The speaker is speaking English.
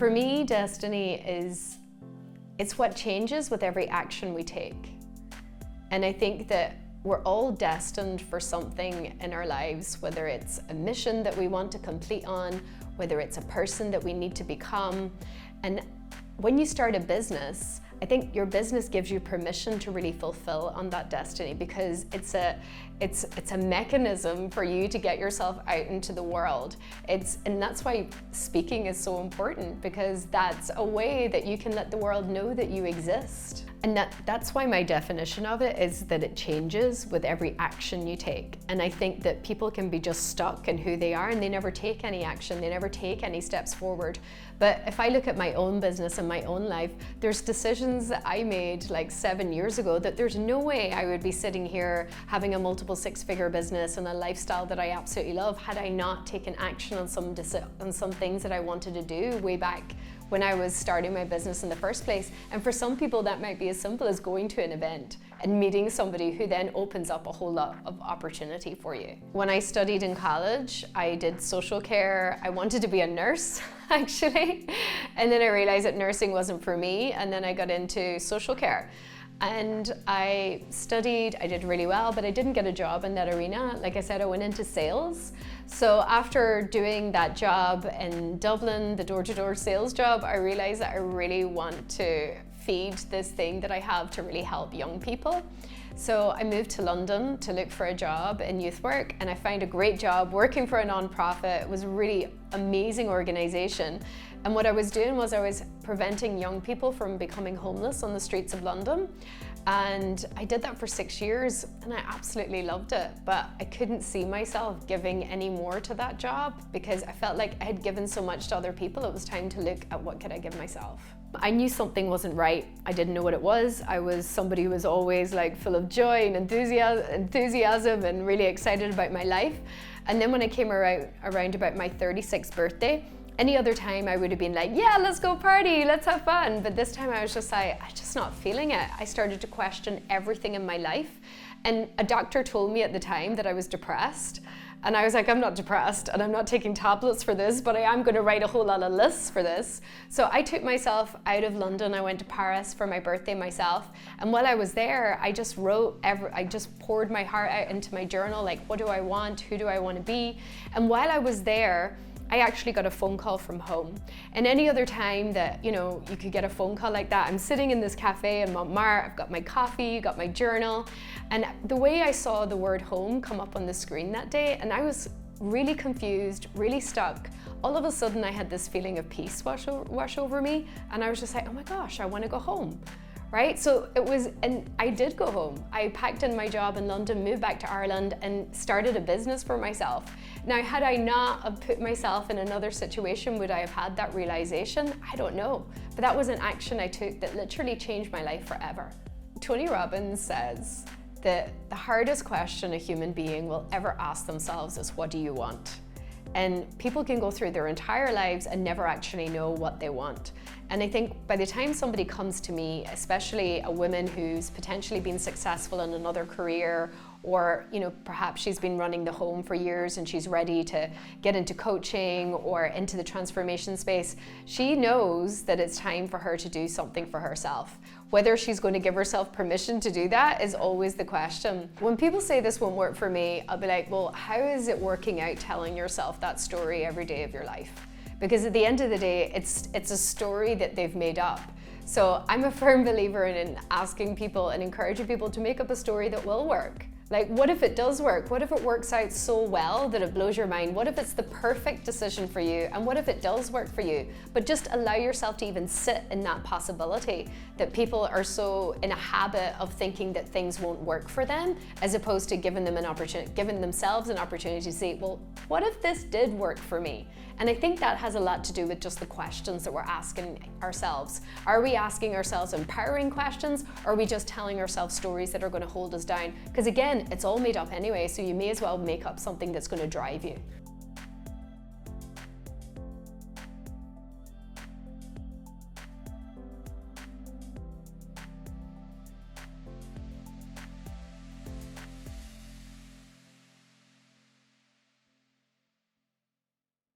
For me, destiny it's what changes with every action we take. And I think that we're all destined for something in our lives, whether it's a mission that we want to complete on, whether it's a person that we need to become. And when you start a business, I think your business gives you permission to really fulfill on that destiny, because it's a mechanism for you to get yourself out into the world. And that's why speaking is so important, because that's a way that you can let the world know that you exist. And that's why my definition of it is that it changes with every action you take. And I think that people can be just stuck in who they are and they never take any action, they never take any steps forward. But if I look at my own business and my own life, there's decisions that I made like 7 years ago that there's no way I would be sitting here having a multiple six-figure business and a lifestyle that I absolutely love had I not taken action on some things that I wanted to do way back when I was starting my business in the first place. And for some people that might be as simple as going to an event and meeting somebody who then opens up a whole lot of opportunity for you. When I studied in college, I did social care. I wanted to be a nurse, actually. And then I realized that nursing wasn't for me, and then I got into social care. And I studied, I did really well, but I didn't get a job in that arena. Like I said, I went into sales. So after doing that job in Dublin, the door-to-door sales job, I realized that I really want to feed this thing that I have to really help young people. So I moved to London to look for a job in youth work, and I found a great job working for a non-profit. It was a really amazing organization. And what I was doing was I was preventing young people from becoming homeless on the streets of London. And I did that for 6 years and I absolutely loved it. But I couldn't see myself giving any more to that job because I felt like I had given so much to other people. It was time to look at what could I give myself. I knew something wasn't right. I didn't know what it was. I was somebody who was always like full of joy and enthusiasm and really excited about my life. And then when I came around about my 36th birthday, any other time I would have been like, yeah, let's go party, let's have fun. But this time I was just like, I'm just not feeling it. I started to question everything in my life. And a doctor told me at the time that I was depressed. And I was like, I'm not depressed and I'm not taking tablets for this, but I am going to write a whole lot of lists for this. So I took myself out of London. I went to Paris for my birthday myself. And while I was there, I just wrote, I just poured my heart out into my journal, like, what do I want? Who do I want to be? And while I was there, I actually got a phone call from home. And any other time that, you could get a phone call like that, I'm sitting in this cafe in Montmartre, I've got my coffee, got my journal. And the way I saw the word home come up on the screen that day, and I was really confused, really stuck. All of a sudden I had this feeling of peace wash over me. And I was just like, oh my gosh, I want to go home. Right? So it was, and I did go home. I packed in my job in London, moved back to Ireland and started a business for myself. Now, had I not have put myself in another situation, would I have had that realization? I don't know. But that was an action I took that literally changed my life forever. Tony Robbins says that the hardest question a human being will ever ask themselves is, what do you want? And people can go through their entire lives and never actually know what they want. And I think by the time somebody comes to me, especially a woman who's potentially been successful in another career, or perhaps she's been running the home for years and she's ready to get into coaching or into the transformation space, she knows that it's time for her to do something for herself. Whether she's going to give herself permission to do that is always the question. When people say this won't work for me, I'll be like, well, how is it working out telling yourself that story every day of your life? Because at the end of the day, it's a story that they've made up. So I'm a firm believer in asking people and encouraging people to make up a story that will work. Like, what if it does work? What if it works out so well that it blows your mind? What if it's the perfect decision for you? And what if it does work for you? But just allow yourself to even sit in that possibility that people are so in a habit of thinking that things won't work for them, as opposed to giving themselves an opportunity to say, well, what if this did work for me? And I think that has a lot to do with just the questions that we're asking ourselves. Are we asking ourselves empowering questions, or are we just telling ourselves stories that are going to hold us down? Because again, it's all made up anyway, so you may as well make up something that's going to drive you.